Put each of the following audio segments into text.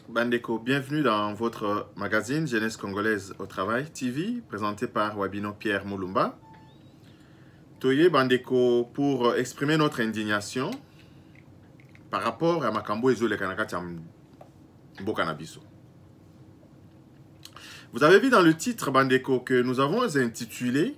Bandeko, bienvenue dans votre magazine Jeunesse Congolaise au Travail TV, présenté par Wabino Pierre Moulumba. Toye Bandeko pour exprimer notre indignation par rapport à Makambo et Zole Kanaka Mbokanabiso. Vous avez vu dans le titre Bandeko que nous avons intitulé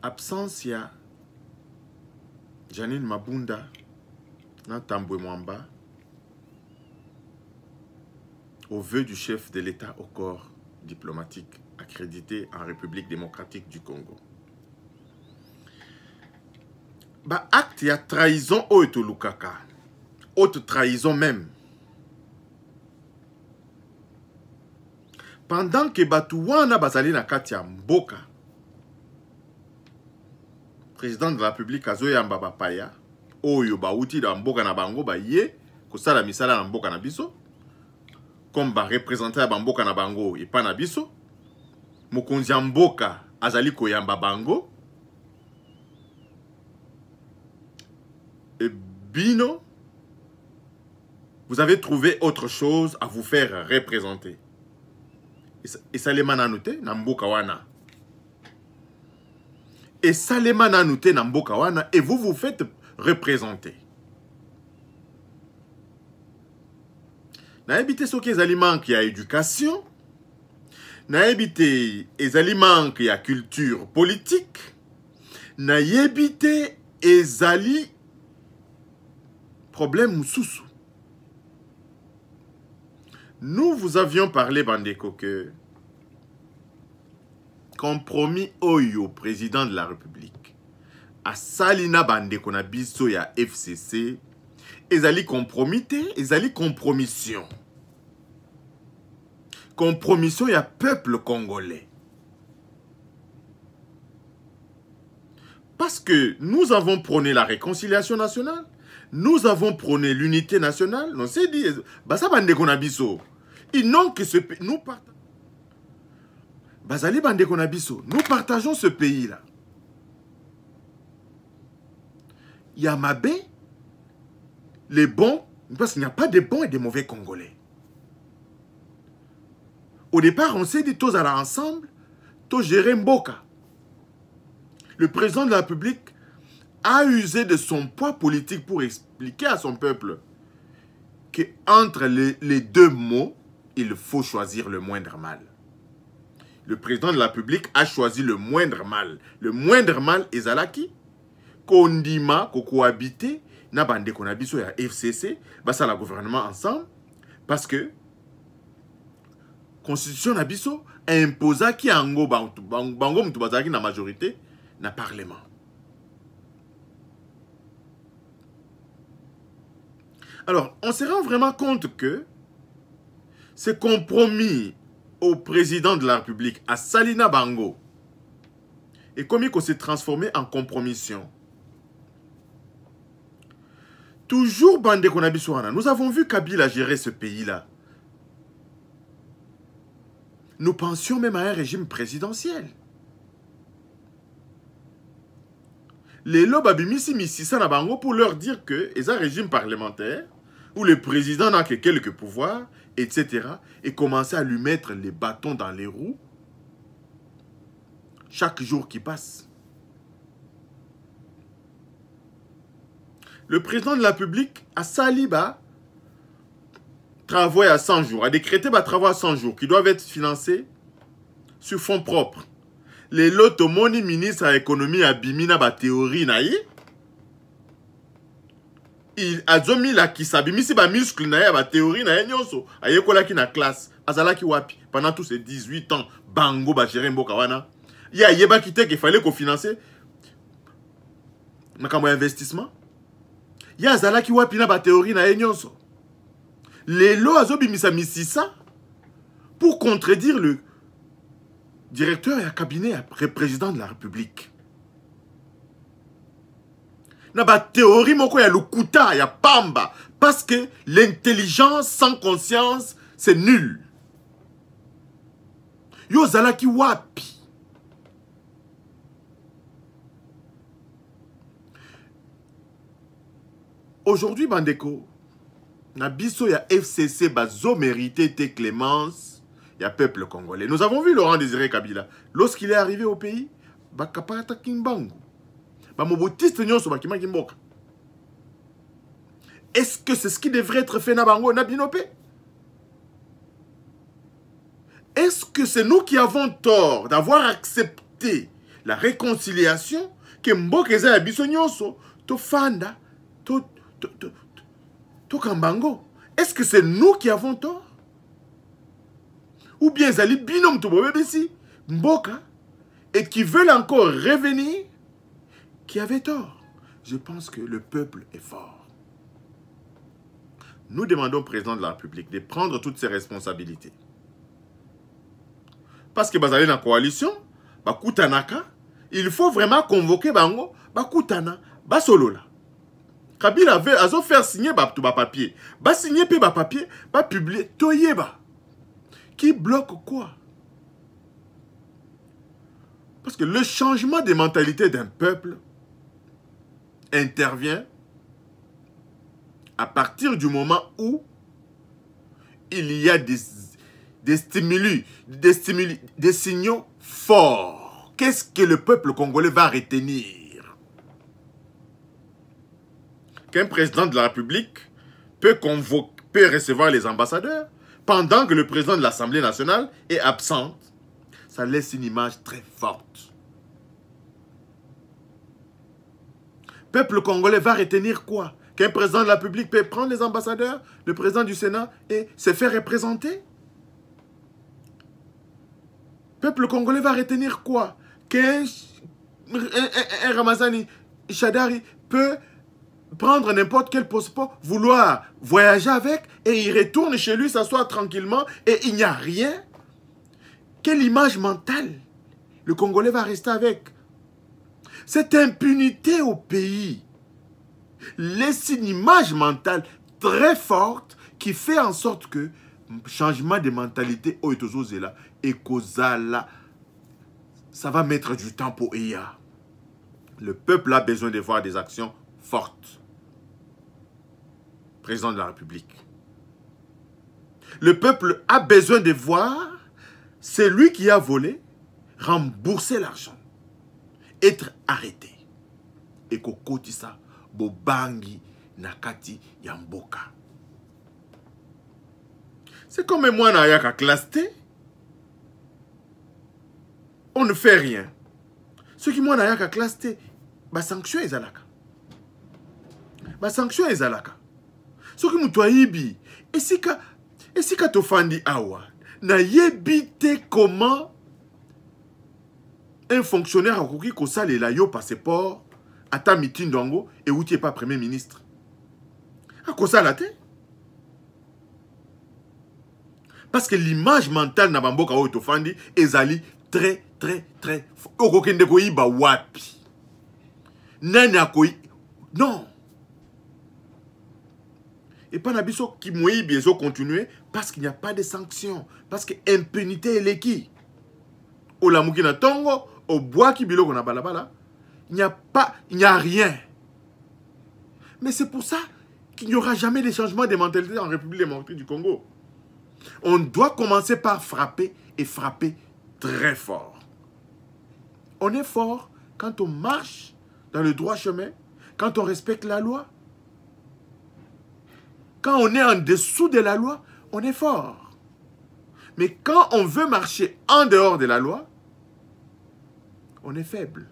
Absence ya Janine Mabunda Nantambwe Mwamba au vœu du chef de l'État au corps diplomatique accrédité en République démocratique du Congo. Ba acte ya trahison oyo lukaka, haute trahison même. Pendant que Batouana bazali na kati ya mboka, président de la République azoyamba bapaya oyo bauti da mboka na bango ba ye kosala misala na mboka na biso comme ba représenter ya mboka na bango et pas na biso mokonzi ya mboka azali koyamba bango et bino vous avez trouvé autre chose à vous faire représenter et ça les mananote na mboka wana et ça les mananote na mboka wana et vous vous faites représenter. Na éviter ce que les aliments qui a éducation, na éviter les aliments qui a culture politique, na éviter les ali problème sous. Nous vous avions parlé Bandeko que compromis oyo président de la République a salina Bandeko na biso ya FCC ezali compromis ezali compromission ya peuple congolais parce que nous avons prôné la réconciliation nationale, nous avons prôné l'unité nationale, on s'est dit basa Bandeko na biso ils n'ont que ce pays nous partageons bazali Bandeko na biso nous partageons ce pays là. Yamabe, les bons, parce qu'il n'y a pas de bons et de mauvais Congolais. Au départ, on s'est dit tous à ensemble, tous gérer Mboka. Le président de la République a usé de son poids politique pour expliquer à son peuple qu'entre les deux mots, il faut choisir le moindre mal. Le président de la République a choisi le moindre mal. Le moindre mal est Zalaki. Kondima, cohabiter, na bande qu'on a biso ya FCC, basa la gouvernement ensemble, parce que constitution na biso imposa ki ango bango mutu bazaki na majorité na parlement. Alors, on se rend vraiment compte que ce compromis au président de la République à Salina Bango est comme il s'est transformé en compromission. Toujours Bandeko na biso wana. Nous avons vu Kabila gérer ce pays-là. Nous pensions même à un régime présidentiel. Les lobes abimisi misisa na bango pour leur dire que c'est un régime parlementaire où le président n'a que quelques pouvoirs, etc. Et commencer à lui mettre les bâtons dans les roues chaque jour qui passe. Le président de la République a saliba travaux à 100 jours, a décrété des travaux à 100 jours qui doivent être financés sur fonds propres. Les lotomoni ministre à l'économie a bimina ba théorie naïe. Il a zomi la qui s'abimisi ba muscle naïe ba théorie naïe nyonso. Ayekola ki na classe, azala ki wapi pendant tous ces 18 ans bango ba gérer mboka wana. Ya yeba kité qu'il fallait qu'on finance makambo investissement. Ya zala ki wapi na ba théorie na nyonso. Les lois azobimisa misisa pour contredire le directeur et le cabinet et président de la République. Na ba théorie moko ya lukuta ya pamba parce que l'intelligence sans conscience c'est nul. Yo zala ki wapi. Aujourd'hui, Bandeko, Nabiso, il y a FCC, bazo mérité tes clémence, il y a peuple congolais. Nous avons vu Laurent Désiré Kabila. Lorsqu'il est arrivé au pays, bakapata kimbangu. Bamobotiste nyonso bakima kimboka. Est-ce que c'est ce qui devrait être fait na bango na binope? Est-ce que c'est nous qui avons tort d'avoir accepté la réconciliation que mboka eza ya biso nyonso to fanda to kambango? Est-ce que c'est nous qui avons tort? Ou bien zali binom to bobebesi mboka et qui veulent encore revenir qui avait tort? Je pense que le peuple est fort. Nous demandons au président de la République de prendre toutes ses responsabilités. Parce que bazali na coalition, bakutanaka, il faut vraiment convoquer bango, bakutana, basolola. Kabila avait azo faire signer ba papier, ba signer pe ba papier, ba publier, toyeba. Qui bloque quoi? Parce que le changement de mentalité d'un peuple intervient à partir du moment où il y a des stimuli, des signaux forts. Qu'est-ce que le peuple congolais va retenir? Qu'un président de la République peut recevoir les ambassadeurs pendant que le président de l'Assemblée nationale est absent. Ça laisse une image très forte. Le peuple congolais va retenir quoi? Qu'un président de la République peut prendre les ambassadeurs, le président du Sénat, et se faire représenter? Le peuple congolais va retenir quoi? Qu'un Ramazani Chadari peut prendre n'importe quel passeport, vouloir voyager avec, et il retourne chez lui, s'asseoir tranquillement, et il n'y a rien? Quelle image mentale le Congolais va rester avec? Cette impunité au pays laisse une image mentale très forte qui fait en sorte que changement de mentalité et Kozala, ça va mettre du temps pour IA. Le peuple a besoin de voir des actions fortes. Président de la République. Le peuple a besoin de voir celui qui a volé rembourser l'argent, être arrêté. Et kokotisa bobangi nakati yamboka. C'est comme moi na yaka clasté. On ne fait rien. Ce qui moi na yaka clasté, ba sanction ezalaka. Ba sanction ezalaka. Ce qui mutoyibi, esika tofandi awa, na yebite comment un fonctionnaire a koki ko salela yo passeport ata mitin dongo et où tu n'es pas premier ministre. A quoi ça la tête? Parce que l'image mentale na bamboka o tofandi ezali très okokende ko yiba wapi. Nani akoyi non. Et pas nabiso qui moyi bien continuer parce qu'il n'y a pas de sanctions, parce que impunité est l'équi. Au lamuki na tongo, au bois qui biloko na balabala, il n'y a rien. Mais c'est pour ça qu'il n'y aura jamais de changement de mentalité en République démocratique du Congo. On doit commencer par frapper et frapper très fort. On est fort quand on marche dans le droit chemin, quand on respecte la loi. Quand on est en dessous de la loi, on est fort. Mais quand on veut marcher en dehors de la loi, on est faible.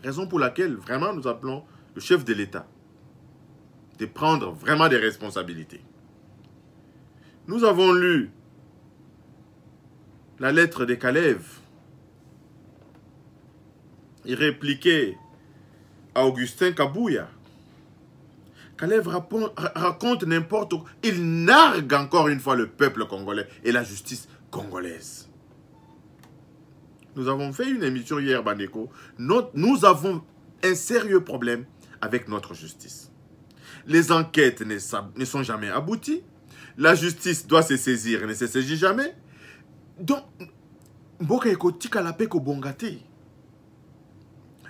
Raison pour laquelle, vraiment, nous appelons le chef de l'État de prendre vraiment des responsabilités. Nous avons lu la lettre de Kalev. Il répliquait à Augustin Kabouya. Kalev raconte n'importe quoi. Il nargue encore une fois le peuple congolais et la justice congolaise. Nous avons fait une émission hier, Bandeko. Nous avons un sérieux problème avec notre justice. Les enquêtes ne sont jamais abouties. La justice doit se saisir et ne se saisit jamais. Donc,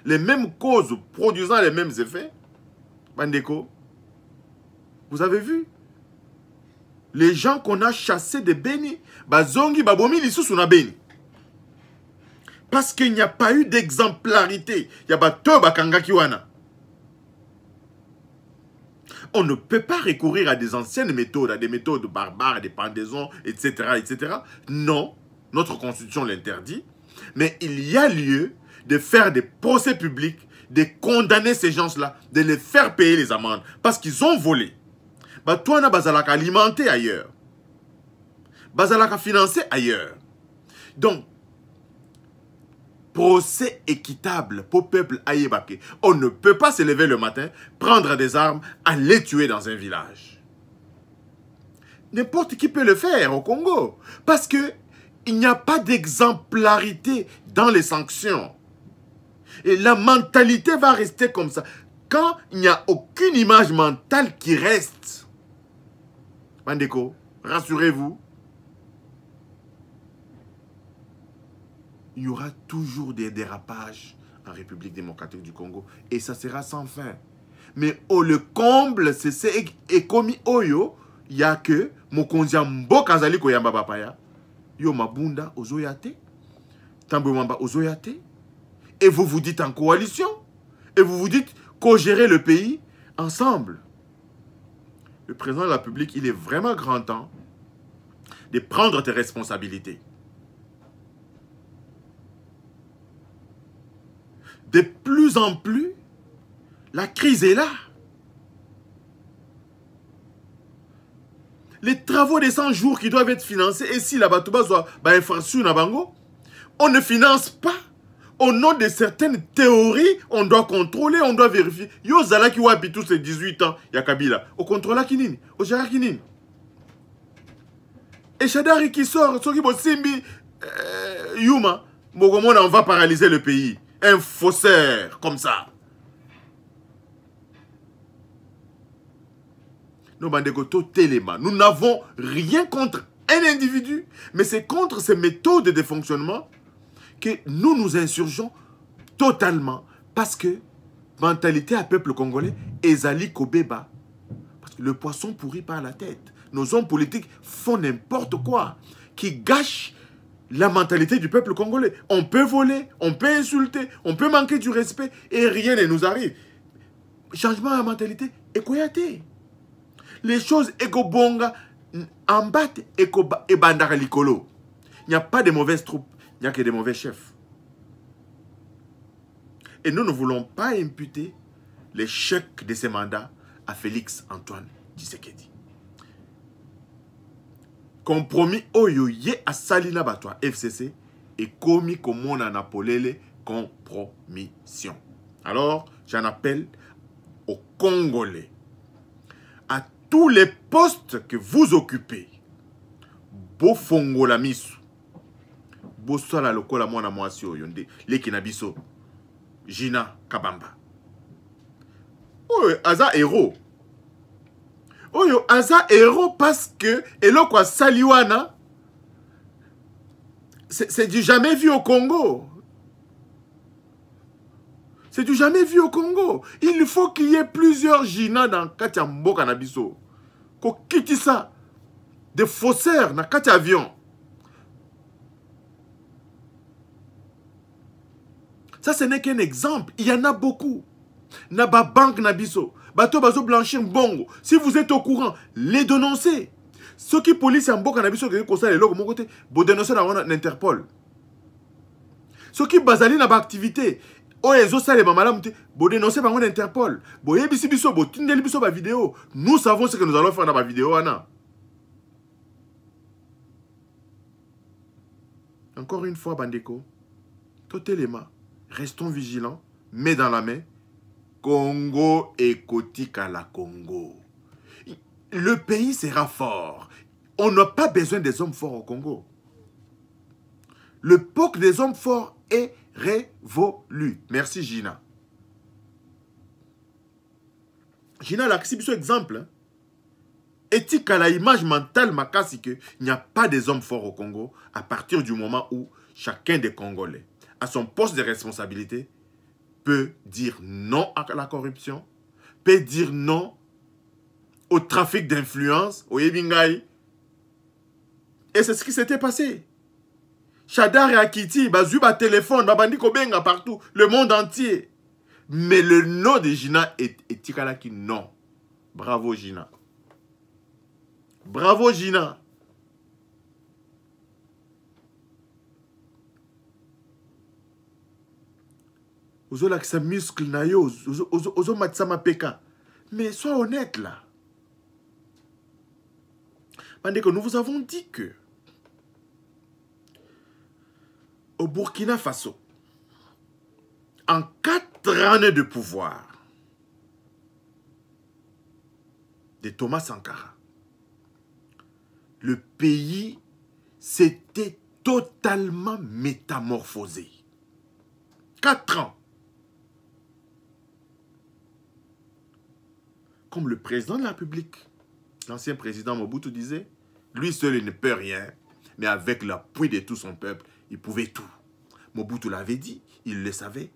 les mêmes causes produisant les mêmes effets, Bandeko, Vous avez vu? Les gens qu'on a chassés de Beni, bazongi babomi lisusu na Beni. Parce qu'il n'y a pas eu d'exemplarité. Il y a bato bakanga kiwana. On ne peut pas recourir à des anciennes méthodes, à des méthodes barbares, des pendaisons, etc., etc. Non, notre constitution l'interdit. Mais il y a lieu de faire des procès publics, de condamner ces gens-là, de les faire payer les amendes. Parce qu'ils ont volé. Toi, on a bazalaka alimenté ailleurs. Bazalaka financé ailleurs. Donc, procès équitable pour peuple aïebake. On ne peut pas se lever le matin, prendre des armes, aller tuer dans un village. N'importe qui peut le faire au Congo. Parce que il n'y a pas d'exemplarité dans les sanctions. Et la mentalité va rester comme ça. Quand il n'y a aucune image mentale qui reste, Bandeko, rassurez-vous, il y aura toujours des dérapages en République démocratique du Congo. Et ça sera sans fin. Mais le comble, c'est Ekomi Oyo, il n'y a que Mokonzi Mboka Zali Koyamba Bapaya, Yo Mabunda Ozoyate, Tambouamba Ozoyate, et vous vous dites en coalition, et vous vous dites co-gérer le pays ensemble. Le président de la République, il est vraiment grand temps de prendre tes responsabilités. De plus en plus, la crise est là. Les travaux des 100 jours qui doivent être financés, et si la Batouba soit infrastructure Nabango, on ne finance pas. Au nom de certaines théories, on doit contrôler, on doit vérifier. Yo Zala qui wapi tous ces 18 ans, ya Kabila. Au contrôle Kinini, au Gérard Kinini. Et Chadari qui sort, Soki Simbi, Yuma, Mogomona, on va paralyser le pays. Un faussaire, comme ça. Nous, Bandegoto Téléma, nous n'avons rien contre un individu, mais c'est contre ces méthodes de fonctionnement que nous nous insurgeons totalement. Parce que, mentalité à peuple congolais, Ezali Kobeba. Parce que le poisson pourrit par la tête. Nos hommes politiques font n'importe quoi, qui gâchent la mentalité du peuple congolais. On peut voler, on peut insulter, on peut manquer du respect et rien ne nous arrive. Changement à la mentalité, ekoyate. Les choses ekobonga, ambate et bandara likolo. Il n'y a pas de mauvaises troupes, il n'y a que des mauvais chefs. Et nous ne voulons pas imputer l'échec de ces mandats à Félix Antoine Tshisekedi. Compromis oyo ye a salina batwa FCC et commis comme on en appelé compromission. Alors, j'en appelle aux Congolais, à tous les postes que vous occupez, Bofongo la misu, Bosala lokola mwana mwasi oyo nde leki na biso, Gina Kabamba. Oyo aza héros. Oyo aza héros parce que eloko saliwana c'est du jamais vu au Congo. C'est du jamais vu au Congo. Il faut qu'il y ait plusieurs Gina dans Katia Mboka Nabiso. Ko kiti ça. Des faussaires dans Katia avion. Ça, ce n'est qu'un exemple. Il y en a beaucoup. Naba banque Nabiso. Bateau bazo blanchir bongo. Si vous êtes au courant, les dénoncez. Ceux qui police en Mboka Nabiso, qui sont les logos, mon côté, vous dénoncez dans l'Interpol. Ceux qui basali na ba activité. Oh, ezo sale mamala mute, vous dénoncez par l'Interpol. Vous yebisi biso, vous tindeli biso ba vidéo. Nous savons ce que nous allons faire dans ma vidéo, Anna. Encore une fois, Bandeko, totelema, restons vigilants, main dans la main. Congo et Kotika la Congo. Le pays sera fort. On n'a pas besoin des hommes forts au Congo. Le POC des hommes forts est révolu. Merci Gina. Gina l'a un exemple. Éthique à la image mentale makasi que il n'y a pas des hommes forts au Congo à partir du moment où chacun des Congolais à son poste de responsabilité peut dire non à la corruption, peut dire non au trafic d'influence, au Yebingai. Et c'est ce qui s'était passé. Chadar et Akiti, Bazuba téléphone, Babandi Kobenga partout, le monde entier. Mais le nom de Gina est Tikalaki non. Bravo Gina. Bravo Gina. Ozo laksa muscle na yo, ozo matsama peka. Mais sois honnête là. Bandeko, nous vous avons dit que au Burkina Faso, en 4 années de pouvoir de Thomas Sankara, le pays s'était totalement métamorphosé. 4 ans. Comme le président de la République, l'ancien président Mobutu disait, lui seul il ne peut rien, mais avec l'appui de tout son peuple, il pouvait tout. Mobutu l'avait dit, il le savait.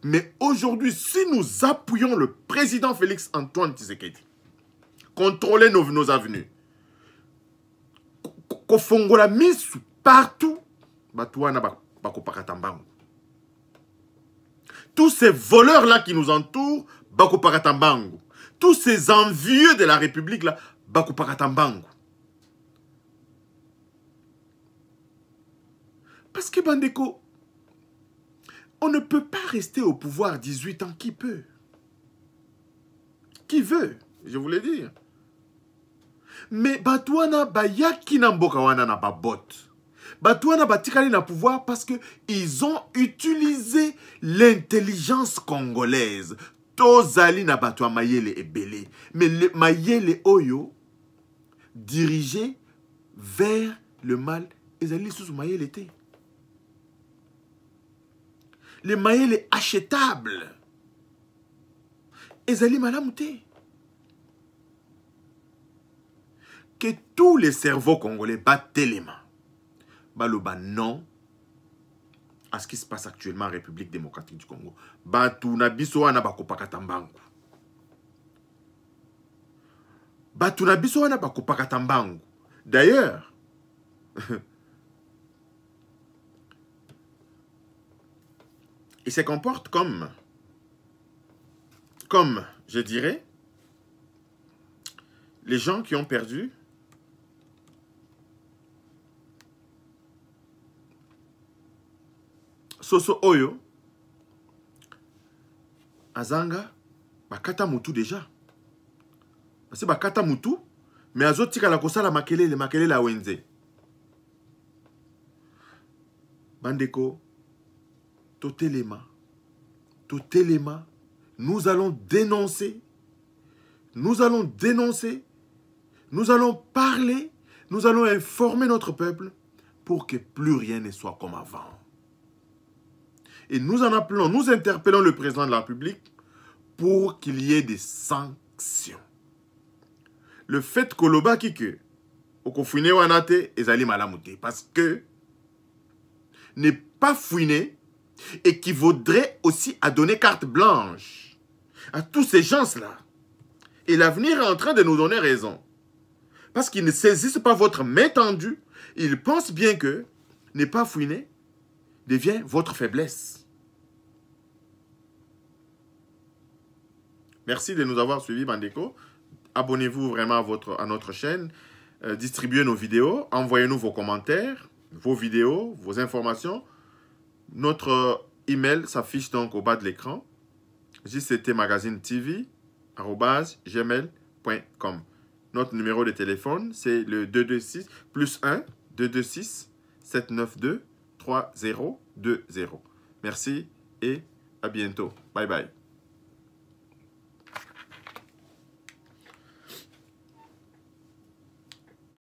Mais aujourd'hui, si nous appuyons le président Félix Antoine Tshisekedi, contrôler nos avenues, Kofongola mise partout, tous ces voleurs-là qui nous entourent, Bakopakatambangu. Tous ces envieux de la République, là, Bakopakatambangu. Parce que Bandeko, on ne peut pas rester au pouvoir 18 ans. Qui peut? Qui veut? Je voulais dire. Mais Batouana Bayaki Namboka wana na babot. Batouana Batikali na pouvoir parce que ils ont utilisé l'intelligence congolaise. Tozali na Batoua Mayele et Belé. Mais le Mayele Oyo dirigé vers le mal. Ezali sous Mayele était. Le Mayele est achetable. Ezali Malamouté. Que tous les cerveaux congolais battent les mains. Baloba non à ce qui se passe actuellement en République démocratique du Congo. Batu na biso wana bakopakatambangu. Batu na biso wana bakopakatambangu. D'ailleurs, il se comporte comme, je dirais, les gens qui ont perdu Soso Oyo, Azanga, Bakata Mutu déjà. Parce que Bakata Mutu, mais Azotika la Kosala Makele la Wenze. Bandeko, Totelema, nous allons dénoncer, nous allons parler, nous allons informer notre peuple pour que plus rien ne soit comme avant. Et nous en appelons, nous interpellons le président de la République pour qu'il y ait des sanctions. Le fait que l'Oba Kike, Okofouine Wanate, Ezali Malamouté, parce que ne pas fouiner équivaudrait aussi à donner carte blanche à tous ces gens-là. Et l'avenir est en train de nous donner raison. Parce qu'ils ne saisissent pas votre main tendue, ils pensent bien que ne pas fouiner devient votre faiblesse. Merci de nous avoir suivis, Bandeko. Abonnez-vous vraiment à notre chaîne. Distribuez nos vidéos. Envoyez-nous vos commentaires, vos vidéos, vos informations. Notre email s'affiche donc au bas de l'écran. jctmagazinetv@gmail.com. Notre numéro de téléphone, c'est le 226 +1 226 792 3020. Merci et à bientôt. Bye bye.